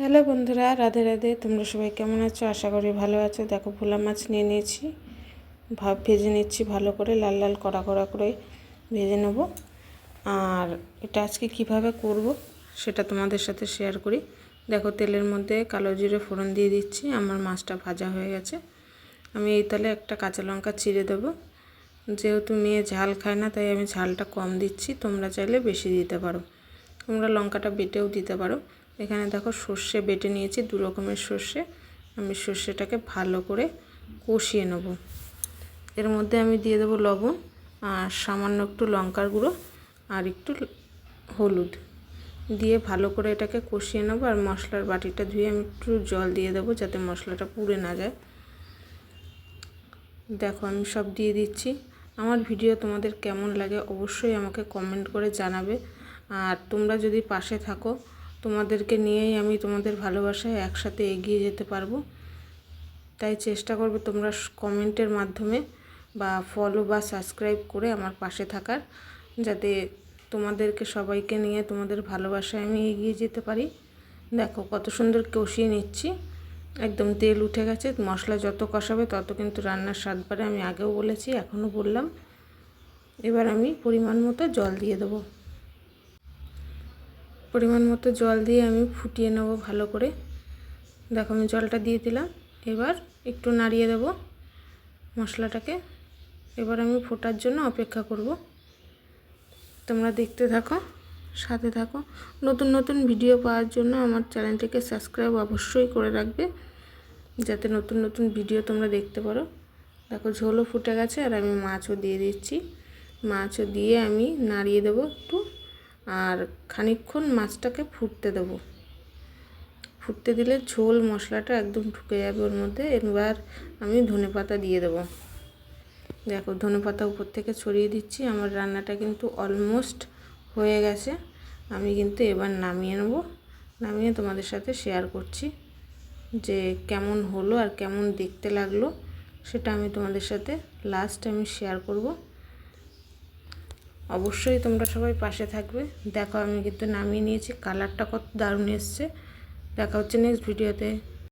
Hello বন্ধুরা, রাধে রাধে। তোমরা সবাই কেমন আছো? আশা করি ভালো আছো। দেখো, ভোলা মাছ নিয়ে নিয়েছি, ভেজে নিচ্ছি ভালো করে, লাল লাল কড়া কড়া করে ভেজে নেব। আর এটা আজকে কিভাবে করব সেটা তোমাদের সাথে শেয়ার করি। দেখো, তেলের মধ্যে কালো জিরে ফোড়ন দিয়ে দিচ্ছি। আমার মাছটা ভাজা হয়ে গেছে। আমি এই তালে একটা কাঁচা লঙ্কা চিড়ে দেবো। যেহেতু মেয়ে ঝাল খায় না, তাই আমি ঝালটা কম দিচ্ছি। তোমরা চাইলে বেশি দিতে পারো, তোমরা লঙ্কাটা বেটেও দিতে পারো। এখানে দেখো, সর্ষে বেটে নিয়েছি, দু রকমের সর্ষে। আমি সর্ষেটাকে ভালো করে কষিয়ে নেব। এর মধ্যে আমি দিয়ে দেবো লবণ আর সামান্য একটু লঙ্কার গুঁড়ো আর একটু হলুদ দিয়ে ভালো করে এটাকে কষিয়ে নেব। আর মশলার বাটিটা ধুয়ে আমি একটু জল দিয়ে দেবো, যাতে মশলাটা পুড়ে না যায়। দেখো, আমি সব দিয়ে দিচ্ছি। আমার ভিডিও তোমাদের কেমন লাগে অবশ্যই আমাকে কমেন্ট করে জানাবে। আর তোমরা যদি পাশে থাকো, তোমাদেরকে নিয়েই আমি তোমাদের ভালোবাসায় একসাথে এগিয়ে যেতে পারবো। তাই চেষ্টা করবে তোমরা কমেন্টের মাধ্যমে বা ফলো বা সাবস্ক্রাইব করে আমার পাশে থাকার, যাতে তোমাদেরকে সবাইকে নিয়ে তোমাদের ভালোবাসায় আমি এগিয়ে যেতে পারি। দেখো, কত সুন্দর কষিয়ে নিচ্ছি, একদম তেল উঠে গেছে। মশলা যত কষাবে তত কিন্তু রান্নার স্বাদ বাড়ে, আমি আগেও বলেছি, এখনও বললাম। এবার আমি পরিমাণ মতো জল দিয়ে দেবো। পরিমাণ মতো জল দিয়ে আমি ফুটিয়ে নেব ভালো করে। দেখো, আমি জলটা দিয়ে দিলাম। এবার একটু নাড়িয়ে দেব মশলাটাকে। এবার আমি ফোটার জন্য অপেক্ষা করব। তোমরা দেখতে থাকো, সাথে থাকো। নতুন নতুন ভিডিও পাওয়ার জন্য আমার চ্যানেলটিকে সাবস্ক্রাইব অবশ্যই করে রাখবে, যাতে নতুন নতুন ভিডিও তোমরা দেখতে পারো। দেখো, ঝোলও ফুটে গেছে আর আমি মাছও দিয়ে দিচ্ছি। মাছও দিয়ে আমি নাড়িয়ে দেবো একটু, আর খানিকক্ষণ মাছটাকে ফুটতে দেবো। ফুটতে দিলে ঝোল মশলাটা একদম ঢুকে যাবে ওর মধ্যে। এবার আমি ধনেপাতা দিয়ে দেবো। দেখো, ধনেপাতা উপর থেকে ছড়িয়ে দিচ্ছি। আমার রান্নাটা কিন্তু অলমোস্ট হয়ে গেছে। আমি কিন্তু এবার নামিয়ে নেব। নামিয়ে তোমাদের সাথে শেয়ার করছি যে কেমন হলো আর কেমন দেখতে লাগলো, সেটা আমি তোমাদের সাথে লাস্ট আমি শেয়ার করব। অবশ্যই তোমরা সবাই পাশে থাকবে। দেখো, আমি কিন্তু নামিয়ে নিয়েছি। কালারটা কত দারুণ এসছে। দেখা হচ্ছে নেক্সট ভিডিওতে।